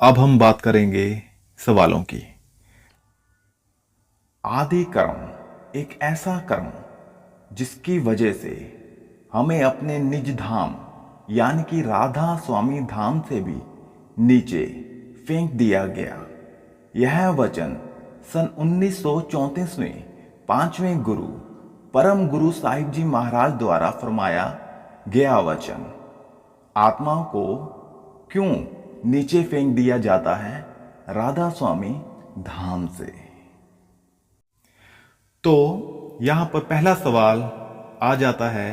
अब हम बात करेंगे सवालों की। आदि कर्म एक ऐसा कर्म जिसकी वजह से हमें अपने निज धाम यानी कि राधा स्वामी धाम से भी नीचे फेंक दिया गया। यह वचन सन 1934 में पांचवें गुरु परम गुरु साहिब जी महाराज द्वारा फरमाया गया वचन। आत्मा को क्यों नीचे फेंक दिया जाता है? राधा स्वामी धाम से। तो यहां पर पहला सवाल आ जाता है,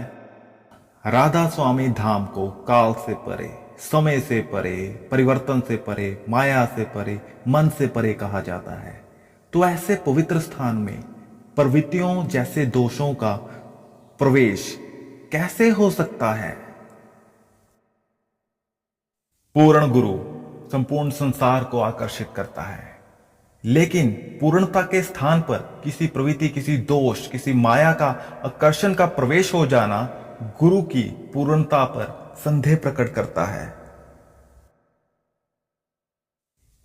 राधा स्वामी धाम को काल से परे, समय से परे, परिवर्तन से परे, माया से परे, मन से परे कहा जाता है। तो ऐसे पवित्र स्थान में प्रवृत्तियों जैसे दोषों का प्रवेश कैसे हो सकता है? पूर्ण गुरु संपूर्ण संसार को आकर्षित करता है, लेकिन पूर्णता के स्थान पर किसी प्रवृत्ति, किसी दोष, किसी माया का आकर्षण का प्रवेश हो जाना गुरु की पूर्णता पर संदेह प्रकट करता है।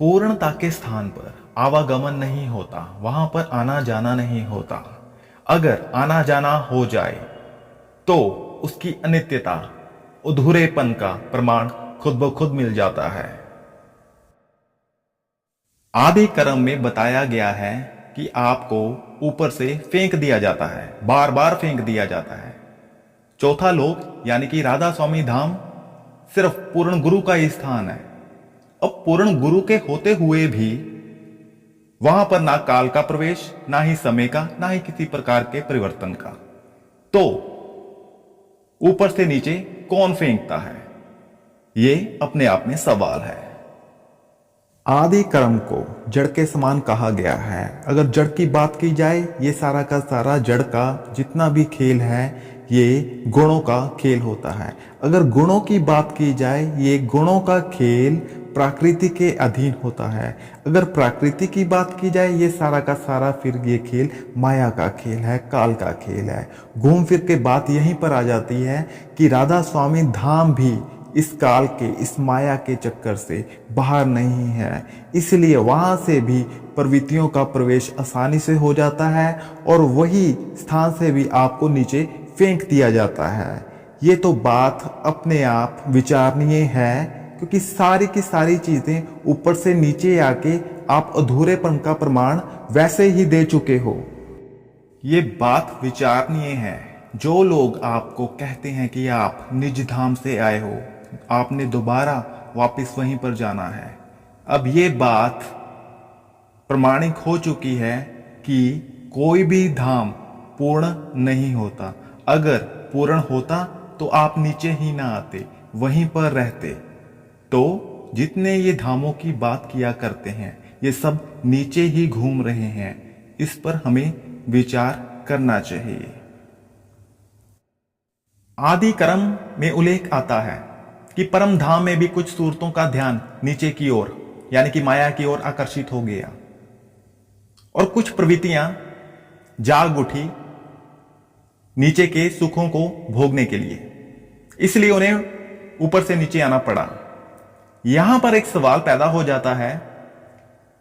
पूर्णता के स्थान पर आवागमन नहीं होता, वहां पर आना जाना नहीं होता। अगर आना जाना हो जाए तो उसकी अनित्यता, अधूरेपन का प्रमाण खुद ब खुद मिल जाता है। आदि कर्म में बताया गया है कि आपको ऊपर से फेंक दिया जाता है, बार बार फेंक दिया जाता है। चौथा लोक यानी कि राधा स्वामी धाम सिर्फ पूर्ण गुरु का ही स्थान है। अब पूर्ण गुरु के होते हुए भी वहां पर ना काल का प्रवेश, ना ही समय का, ना ही किसी प्रकार के परिवर्तन का। तो ऊपर से नीचे कौन फेंकता है? ये अपने आप में सवाल है। आदि कर्म को जड़ के समान कहा गया है। अगर जड़ की बात की जाए, ये सारा का सारा जड़ का जितना भी खेल है ये गुणों का खेल होता है। अगर गुणों की बात की जाए, ये गुणों का खेल प्रकृति के अधीन होता है। अगर प्रकृति की बात की जाए, ये सारा का सारा फिर ये खेल माया का खेल है, काल का खेल है। घूम फिर के बात यहीं पर आ जाती है कि राधा स्वामी धाम भी इस काल के, इस माया के चक्कर से बाहर नहीं है, इसलिए वहां से भी प्रवृत्तियों का प्रवेश आसानी से हो जाता है और वही स्थान से भी आपको नीचे फेंक दिया जाता है। ये तो बात अपने आप विचारणीय है, क्योंकि सारी की सारी चीजें ऊपर से नीचे आके आप अधूरेपन का प्रमाण वैसे ही दे चुके हो। ये बात विचारणीय है। जो लोग आपको कहते हैं कि आप निज धाम से आए हो, आपने दोबारा वापस वहीं पर जाना है, अब ये बात प्रमाणिक हो चुकी है कि कोई भी धाम पूर्ण नहीं होता। अगर पूर्ण होता तो आप नीचे ही ना आते, वहीं पर रहते। तो जितने ये धामों की बात किया करते हैं, ये सब नीचे ही घूम रहे हैं। इस पर हमें विचार करना चाहिए। आदि कर्म में उल्लेख आता है कि परम धाम में भी कुछ सूरतों का ध्यान नीचे की ओर यानी कि माया की ओर आकर्षित हो गया और कुछ प्रवृत्तियां जाग उठी नीचे के सुखों को भोगने के लिए, इसलिए उन्हें ऊपर से नीचे आना पड़ा। यहां पर एक सवाल पैदा हो जाता है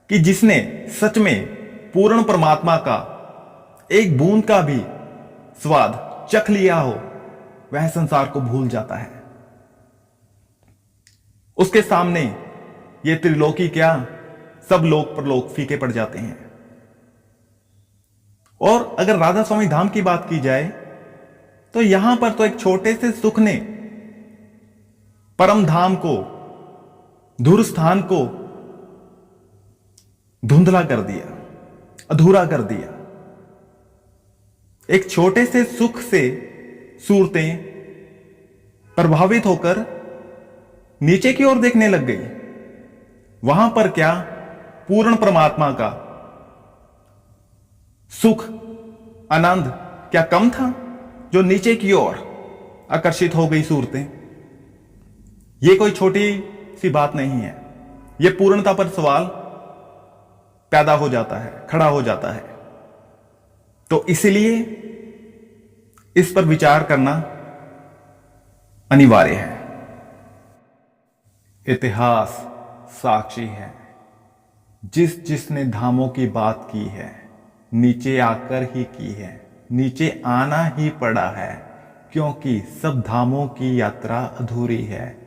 कि जिसने सच में पूर्ण परमात्मा का एक बूंद का भी स्वाद चख लिया हो, वह संसार को भूल जाता है। उसके सामने ये त्रिलोकी क्या, सब लोक परलोक फीके पड़ जाते हैं। और अगर राधा स्वामी धाम की बात की जाए तो यहां पर तो एक छोटे से सुख ने परम धाम को, धुर स्थान को धुंधला कर दिया, अधूरा कर दिया। एक छोटे से सुख से सूरतें प्रभावित होकर नीचे की ओर देखने लग गई। वहां पर क्या पूर्ण परमात्मा का सुख, आनंद क्या कम था जो नीचे की ओर आकर्षित हो गई सूरतें? यह कोई छोटी सी बात नहीं है। यह पूर्णता पर सवाल पैदा हो जाता है, खड़ा हो जाता है। तो इसलिए इस पर विचार करना अनिवार्य है। इतिहास साक्षी है। जिसने धामों की बात की है, नीचे आकर ही की है, नीचे आना ही पड़ा है, क्योंकि सब धामों की यात्रा अधूरी है।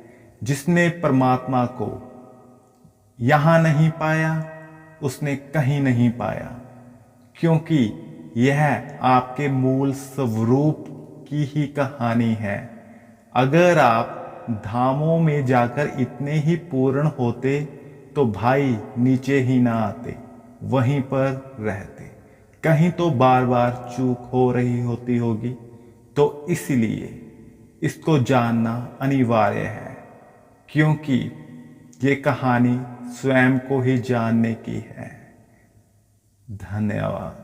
जिसने परमात्मा को यहां नहीं पाया, उसने कहीं नहीं पाया, क्योंकि यह आपके मूल स्वरूप की ही कहानी है। अगर आप धामों में जाकर इतने ही पूर्ण होते तो भाई नीचे ही ना आते, वहीं पर रहते। कहीं तो बार बार चूक हो रही होती होगी, तो इसलिए इसको जानना अनिवार्य है, क्योंकि ये कहानी स्वयं को ही जानने की है। धन्यवाद।